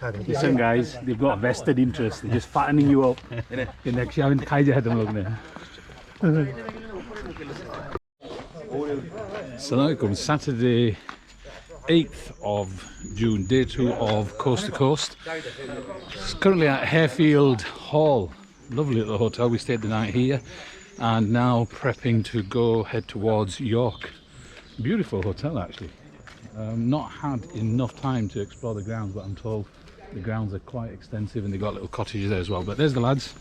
Listen guys, they've got a vested interest. They're just fattening you up. The next year, so now it comes Saturday 8th of June, day 2 of Coast to Coast. It's currently at Harefield Hall. Lovely little hotel, we stayed the night here and now prepping to go head towards York. Beautiful hotel actually. Not had enough time to explore the grounds, but I'm told the grounds are quite extensive and they've got little cottages there as well. But there's the lads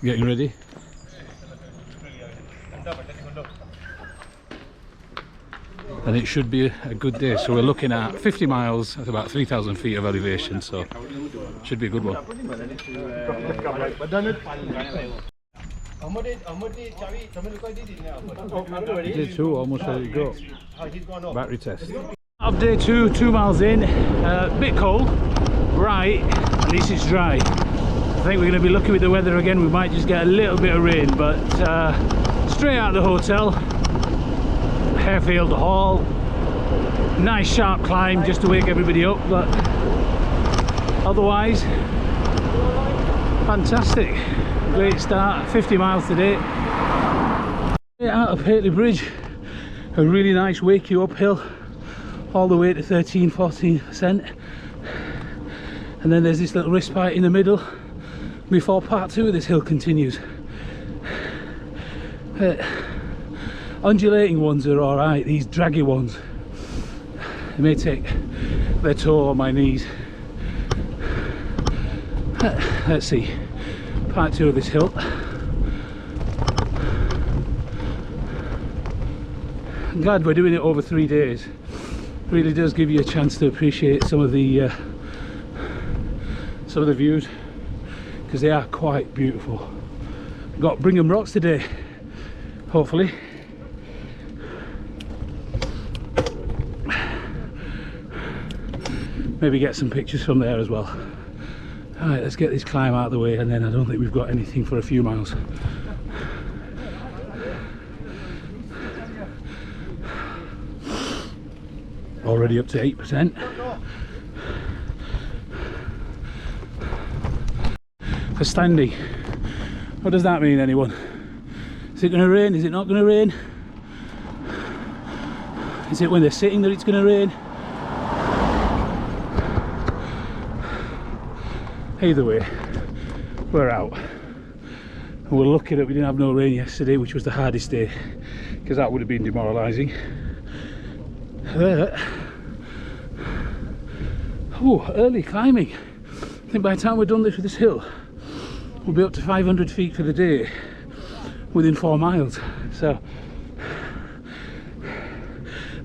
getting ready. And it should be a good day. So we're looking at 50 miles at about 3,000 feet of elevation, so should be a good one. Day 2 almost ready to go. Battery test. Of day 2, 2 miles in, bit cold, bright, at least it's dry. I think we're going to be lucky with the weather again. We might just get a little bit of rain, but straight out of the hotel, Harefield Hall. Nice sharp climb just to wake everybody up, but otherwise fantastic. Great start. 50 miles today. Out of Pateley Bridge, a really nice wake you uphill all the way to 13-14%, and then there's this little respite in the middle before part 2 of this hill continues. Undulating ones are alright, these draggy ones, they may take their toll on my knees. Let's see, part 2 of this hill. I'm glad we're doing it over 3 days. Really does give you a chance to appreciate some of the views, because they are quite beautiful. Got Brigham Rocks today, hopefully. Maybe get some pictures from there as well. Alright, let's get this climb out of the way, and then I don't think we've got anything for a few miles. Already up to 8%. For standing. What does that mean, anyone? Is it going to rain? Is it not going to rain? Is it when they're sitting that it's going to rain? Either way, we're out. And we're lucky that we didn't have no rain yesterday, which was the hardest day, because that would have been demoralising. Early climbing. I think by the time we're done with this hill, we'll be up to 500 feet for the day within 4 miles. So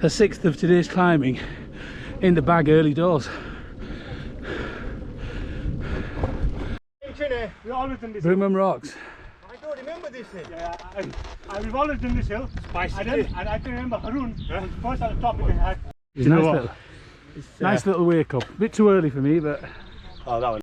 a 1/6 of today's climbing in the bag early doors. Brigham Rocks. I don't remember this hill. Yeah, we've always done this hill. And I can remember Haroon was first at the top of the head. Nice little wake up. A bit too early for me, but. Oh, that one.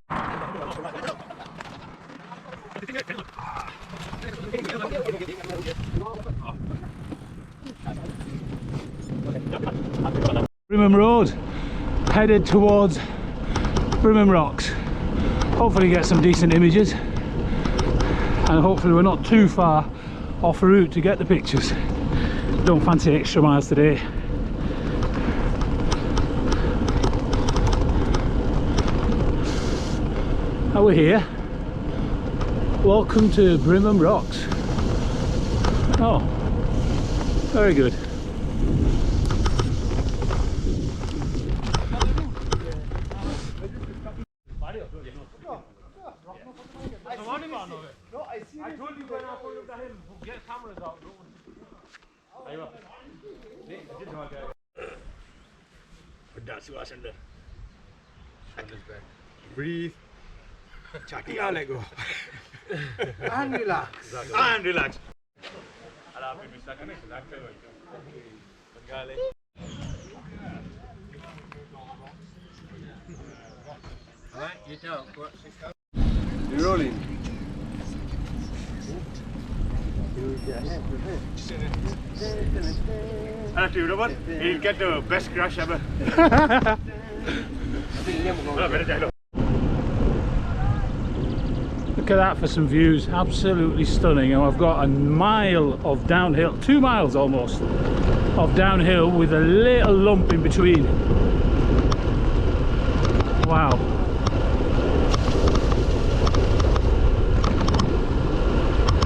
Brigham Road, headed towards Brigham Rocks. Hopefully get some decent images, and hopefully we're not too far off the route to get the pictures. Don't fancy extra miles today. Oh, we're here. Welcome to Brigham Rocks. Oh, very good. I told you when I pulled up the hill, get cameras out. That's what's under. Shoulders back. Breathe. Chatty, I'll let go. And relax. And relax. Alright, you tell. You're rolling. And if you know what, he'll get the best crash ever. Look at that for some views, absolutely stunning. And I've got a mile of downhill, 2 miles almost of downhill with a little lump in between. Wow.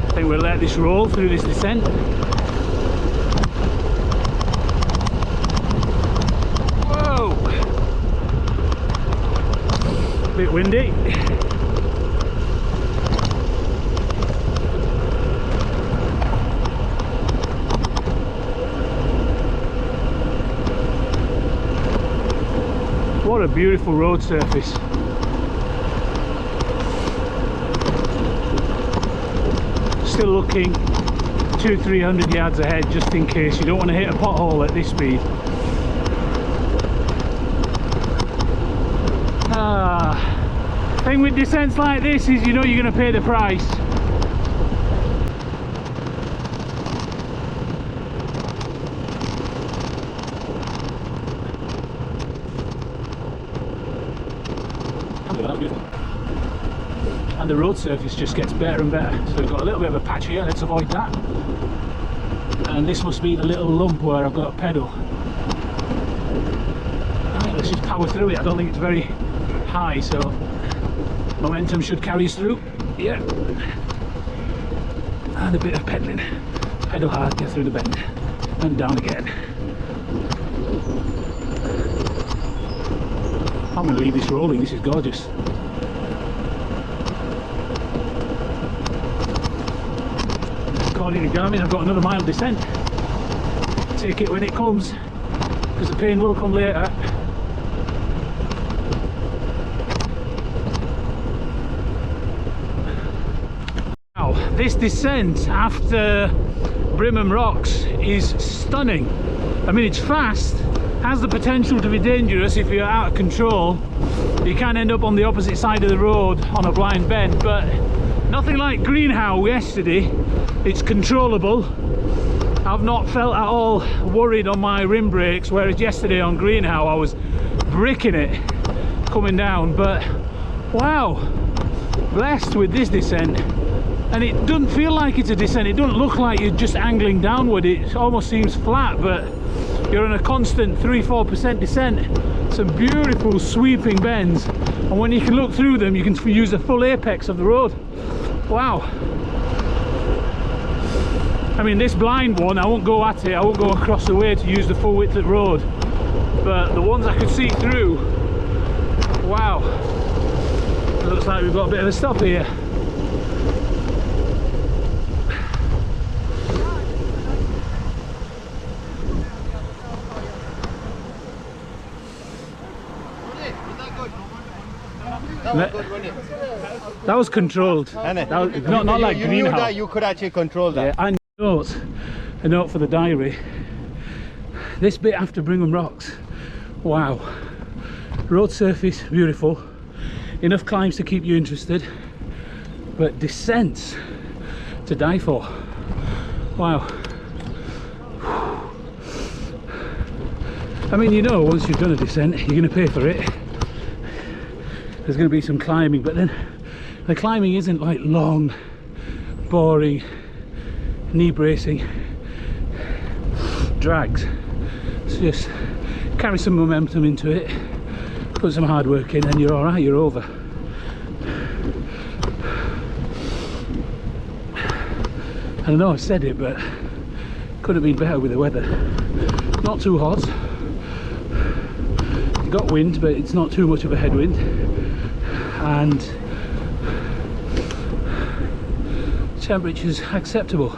I think we'll let this roll through this descent. Whoa! Bit windy. What a beautiful road surface. Still looking 200-300 yards ahead just in case. You don't want to hit a pothole at this speed. Thing with descents like this is you know you're going to pay the price. And the road surface just gets better and better. So we've got a little bit of a patch here, let's avoid that. And this must be the little lump where I've got a pedal. Right, let's just power through it. I don't think it's very high, so momentum should carry us through. Yeah. And a bit of pedaling. Pedal hard, get through the bend. And down again. I'm going to leave this rolling, this is gorgeous. According to Garmin, I've got another mile descent. Take it when it comes, because the pain will come later. Now, this descent after Brimham Rocks is stunning. I mean, it's fast, has the potential to be dangerous if you're out of control. You can end up on the opposite side of the road on a blind bend, but nothing like Greenhow yesterday. It's controllable. I've not felt at all worried on my rim brakes, whereas yesterday on Greenhow I was bricking it coming down. But wow, blessed with this descent. And it doesn't feel like it's a descent, it doesn't look like you're just angling downward, it almost seems flat, but you're on a constant 3-4% descent. Some beautiful sweeping bends, and when you can look through them you can use the full apex of the road. Wow. I mean, this blind one, I won't go at it, I won't go across the way to use the full width of the road, but the ones I could see through, wow. It looks like we've got a bit of a stop here. That was controlled. That was, not like Greenhow. You knew that you could actually control that. Yeah, and a note for the diary. This bit after Brimham Rocks, wow. Road surface, beautiful. Enough climbs to keep you interested, but descents to die for. Wow. I mean, you know, once you've done a descent, you're going to pay for it. There's going to be some climbing, but then the climbing isn't like long, boring, knee bracing drags. It's just carry some momentum into it, put some hard work in, and you're all right, you're over. I know I said it, but could have been better with the weather. Not too hot. Got wind, but it's not too much of a headwind, and temperature's acceptable.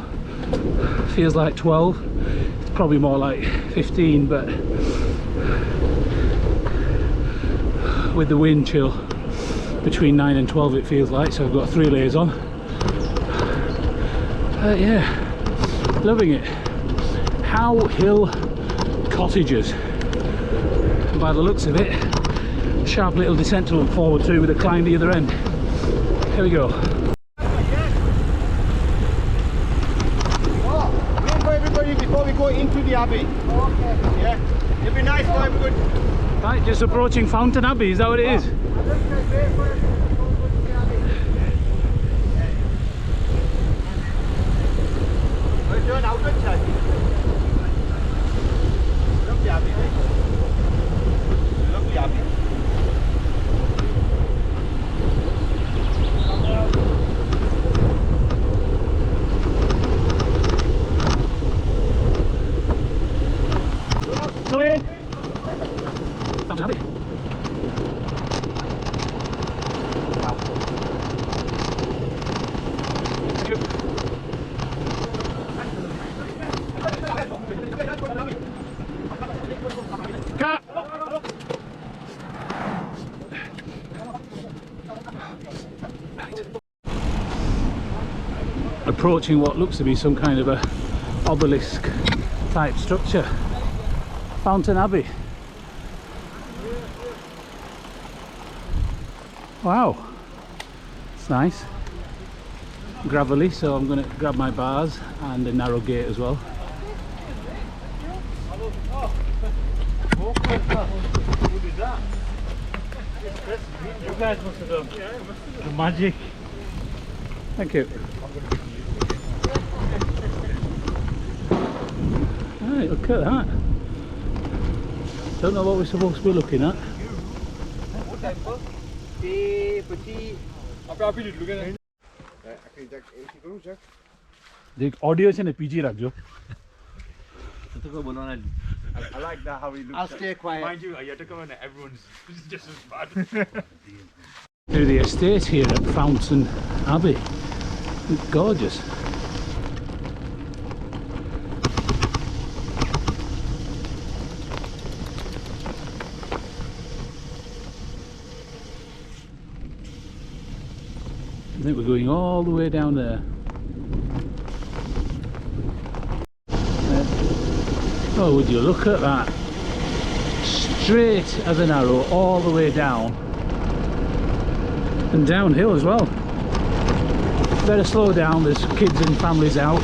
Feels like 12, it's probably more like 15, but with the wind chill between 9 and 12 it feels like, so I've got 3 layers on. Yeah, loving it. How Hill Cottages. By the looks of it, sharp little descent to look forward to with a climb the other end. Here we go. Wait for everybody before we go into the abbey. Okay. Yeah. It'll be nice for everybody. Right, just approaching Fountain Abbey, is that what it is? turn out and charge it. Look the abbey, right? Look the abbey. Go in. Fountain Abbey. Thank you. Cut. Approaching what looks to be some kind of a obelisk type structure. Fountain Abbey. Wow, it's nice. Gravelly, so I'm going to grab my bars and a narrow gate as well. You guys must have done the magic. Thank you. Alright, look at that. Don't know what we're supposed to be looking at. The audio is in a PG radio. I like that how he looks. I'll stay quiet. Mind you, I had to come in everyone's just as bad. Through the estate here at Fountain Abbey. It's gorgeous. I think we're going all the way down there. Oh, would you look at that? Straight as an arrow all the way down. And downhill as well. Better slow down, there's kids and families out.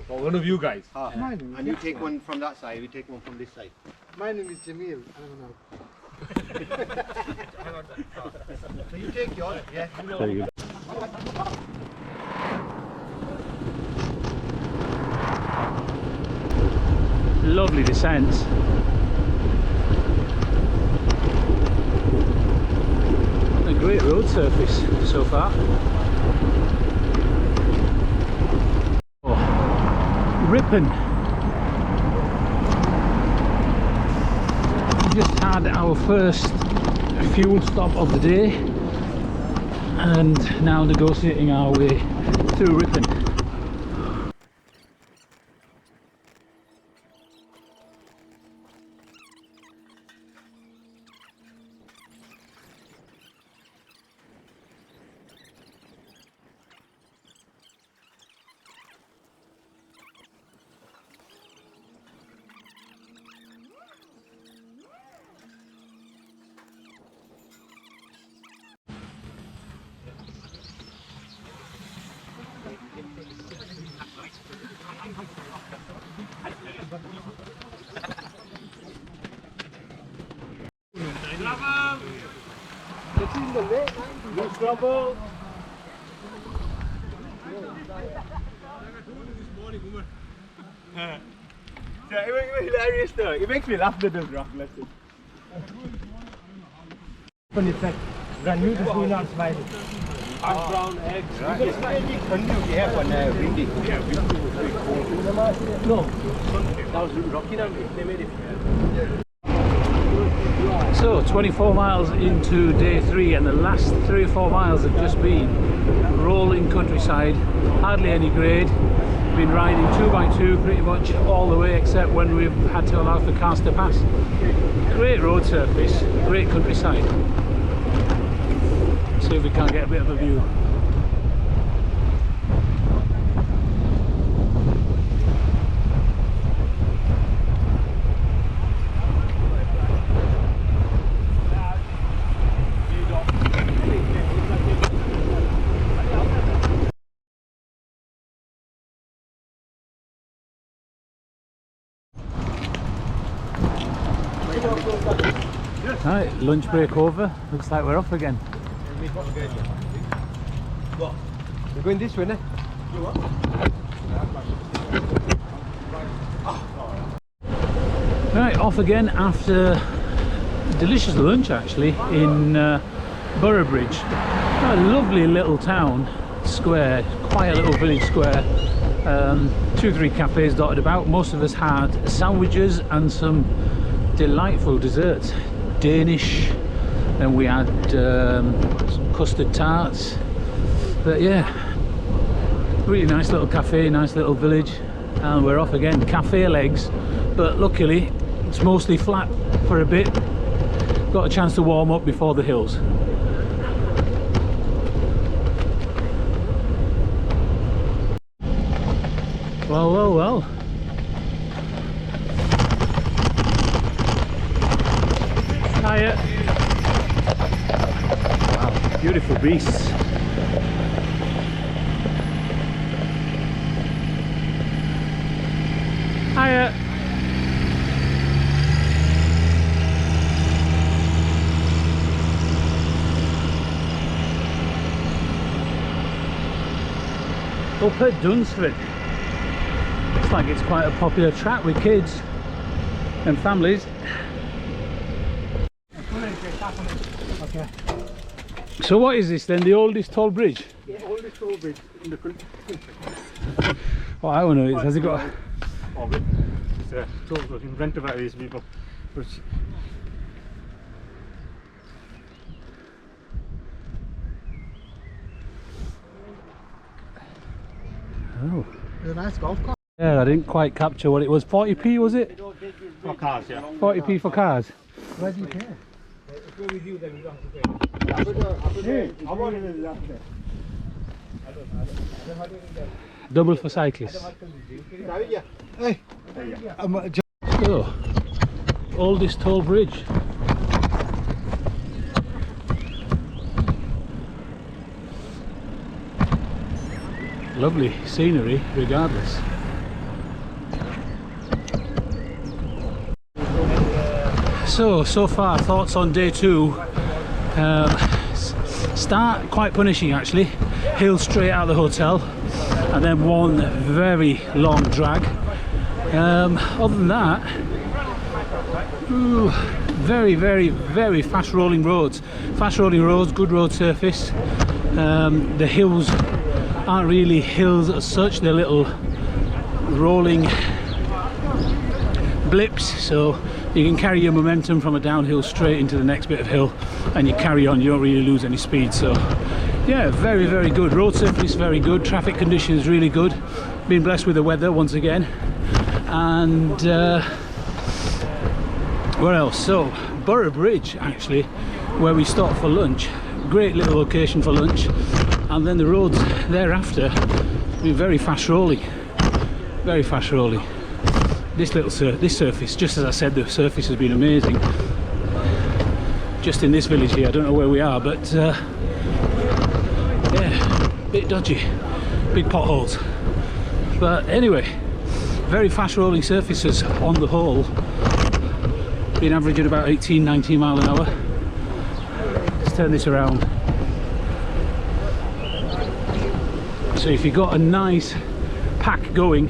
Well, one of you guys. And you take one from that side, we take one from this side. My name is Jamil. I don't know. So you take yours, yeah. Very good. Lovely descent. A great road surface so far. Oh, Ripon. We just had our first fuel stop of the day and now negotiating our way through Ripon. Trouble. Yeah, it was hilarious though. It makes me laugh with this rock lesson. When you said, when you just do not smiling. Hot brown eggs. Yeah, when windy. No, that was Rocky Mountain. They made it. So 24 miles into day 3 and the last 3 or 4 miles have just been rolling countryside, hardly any grade. Been riding 2x2 pretty much all the way except when we've had to allow for cars to pass. Great road surface, great countryside. See if we can get a bit of a view. Right, lunch break over. Looks like we're off again. We're going this way, ne? Right, off again after a delicious lunch actually in Pateley Bridge. A lovely little town square, quiet little village square. 2-3 cafes dotted about. Most of us had sandwiches and some delightful desserts. Danish, and we had some custard tarts. But yeah, really nice little cafe, nice little village, and we're off again. Cafe legs, but luckily it's mostly flat for a bit. Got a chance to warm up before the hills. Well, well, well. Hiya. Wow, beautiful beasts. Hiya. Up at Dunsford. Looks like it's quite a popular track with kids and families. Okay. So what is this then? The oldest tall bridge? The oldest toll bridge in the country. Oh, I don't know. Has it got? Oh, it's a toll bridge invented by these people. Which Oh. It's a nice golf course. Yeah, I didn't quite capture what it was. 40p was it? for cars, yeah. 40p for cars. Where do you pay? How about it after? Double for cyclists. Hey, So, oldest tall bridge. Lovely scenery regardless. So far thoughts on day 2. Start quite punishing actually. Hill straight out of the hotel and then one very long drag. Other than that, very fast rolling roads. Good road surface. The hills aren't really hills as such, they're little rolling blips, so you can carry your momentum from a downhill straight into the next bit of hill and you carry on, you don't really lose any speed. So yeah, very good road surface, very good traffic conditions, really good. Been blessed with the weather once again. And where else? So Pateley Bridge actually, where we stopped for lunch. Great little location for lunch, and then the roads thereafter been very fast rolling. This surface, just as I said, the surface has been amazing. Just in this village here, I don't know where we are, but yeah, bit dodgy, big potholes. But anyway, very fast rolling surfaces on the whole. Been averaging about 18-19 miles an hour. Let's turn this around. So if you've got a nice pack going,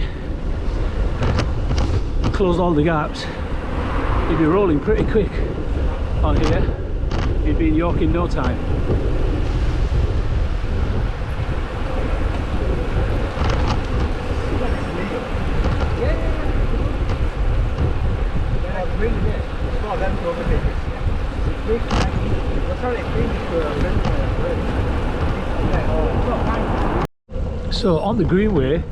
close all the gaps, you'd be rolling pretty quick on here. You'd be in York in no time. So on the Greenway,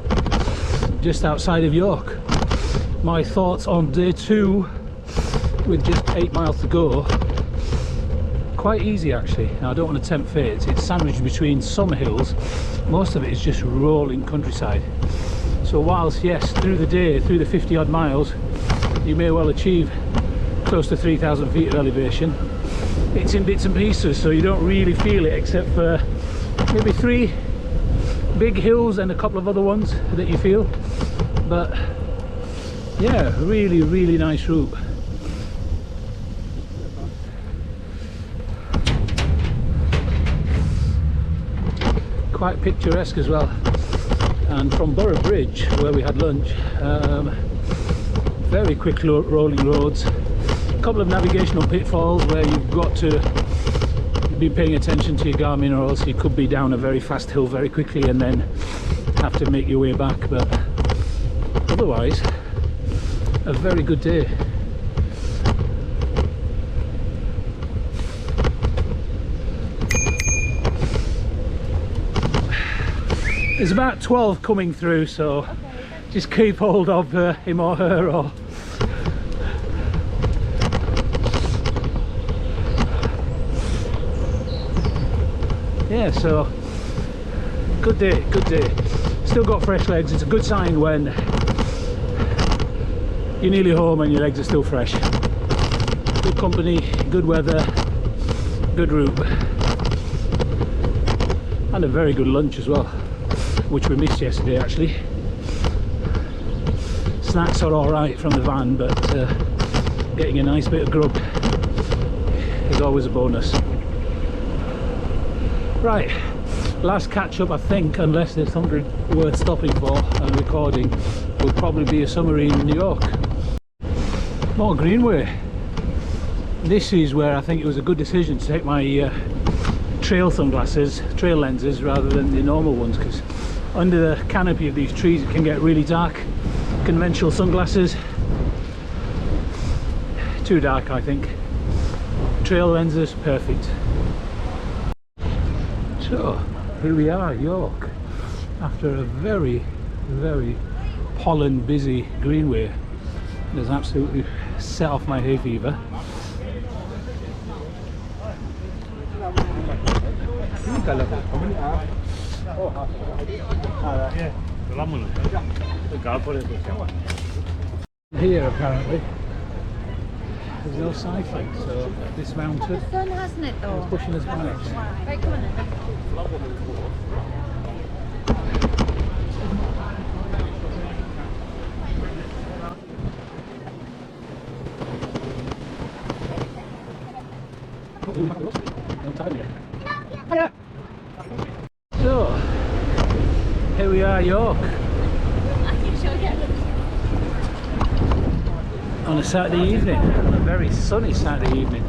just outside of York, my thoughts on day 2 with just 8 miles to go. Quite easy actually. Now I don't want to tempt fate, it's sandwiched between some hills, most of it is just rolling countryside. So whilst yes, through the day, through the 50 odd miles, you may well achieve close to 3,000 feet of elevation, it's in bits and pieces, so you don't really feel it except for maybe 3 big hills and a couple of other ones that you feel. But yeah, really nice route. quite picturesque as well. And from Borough Bridge, where we had lunch, very quick rolling roads, a couple of navigational pitfalls where you've got to be paying attention to your Garmin, or else you could be down a very fast hill very quickly and then have to make your way back. But otherwise, a very good day. There's about 12 coming through, so just keep hold of him or her, or yeah, so good day, good day. Still got fresh legs. It's a good sign when you're nearly home and your legs are still fresh. Good company, good weather, good route, and a very good lunch as well, which we missed yesterday actually. Snacks are alright from the van, but getting a nice bit of grub is always a bonus. Right, last catch up I think, unless there's something worth stopping for and recording, will probably be a summary in New York. More Greenway. This is where I think it was a good decision to take my trail sunglasses, trail lenses, rather than the normal ones, because under the canopy of these trees it can get really dark. Conventional sunglasses, too dark I think. Trail lenses, perfect. So here we are, York, after a very, very pollen busy Greenway. It has absolutely set off my hay fever. Here apparently there's no cycling, so dismounted. The sun hasn't it though? It's pushing us back. Right, come on then. So here we are, York, on a Saturday evening, on a very sunny Saturday evening.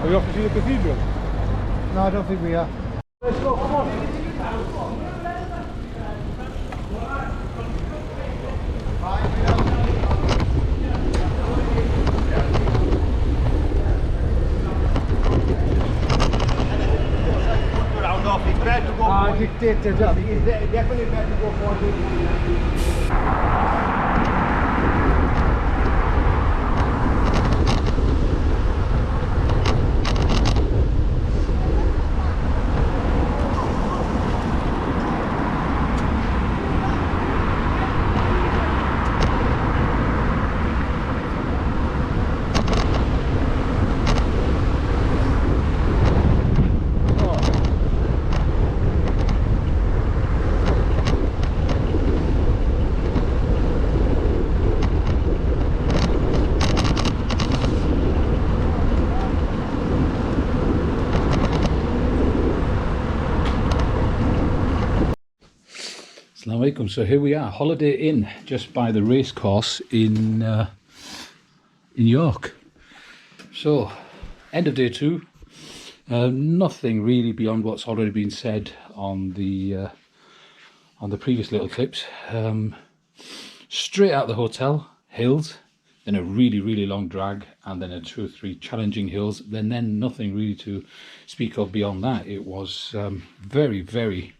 Are you off to see the cathedral? No, I don't think we are. Let's go, come on. Round off, it's better to go for it. Dictated. It's definitely better to go for it. Assalamu alaikum. So here we are, Holiday Inn, just by the racecourse in York. So end of day 2. Nothing really beyond what's already been said on the previous little clips. Straight out the hotel, hills, then a really long drag, and then a 2 or 3 challenging hills, then nothing really to speak of beyond that. It was very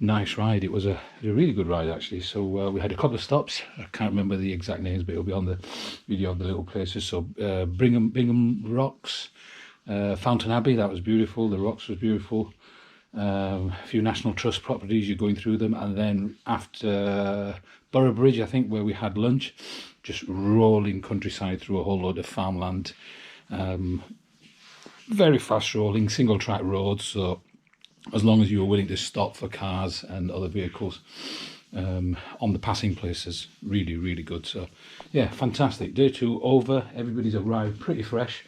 nice ride. It was a really good ride actually. So we had a couple of stops. I can't remember the exact names, but it'll be on the video of the little places. So Bingham Rocks, Fountain Abbey, that was beautiful. The Rocks was beautiful. A few National Trust properties, you're going through them, and then after Borough Bridge, I think, where we had lunch, just rolling countryside through a whole load of farmland. Very fast rolling, single track roads, so as long as you were willing to stop for cars and other vehicles on the passing places. Really, really good. So yeah, fantastic. Day 2 over. Everybody's arrived pretty fresh.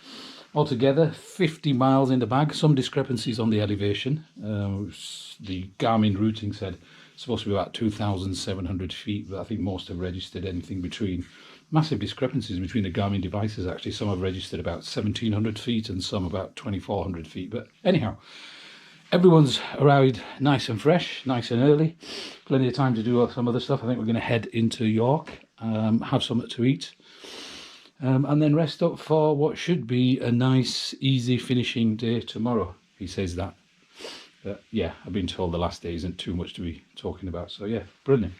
Altogether 50 miles in the bag. Some discrepancies on the elevation. The Garmin routing said it's supposed to be about 2,700 feet, but I think most have registered anything between, massive discrepancies between the Garmin devices actually. Some have registered about 1,700 feet and some about 2,400 feet. But anyhow, everyone's arrived nice and fresh, nice and early. Plenty of time to do some other stuff. I think we're going to head into York, have something to eat, and then rest up for what should be a nice, easy finishing day tomorrow. He says that. But yeah, I've been told the last day isn't too much to be talking about. So yeah, brilliant.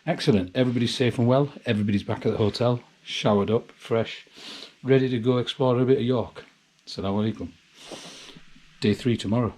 Excellent. Everybody's safe and well. Everybody's back at the hotel, showered up, fresh, ready to go explore a bit of York. Assalamu alaikum. Day 3 tomorrow.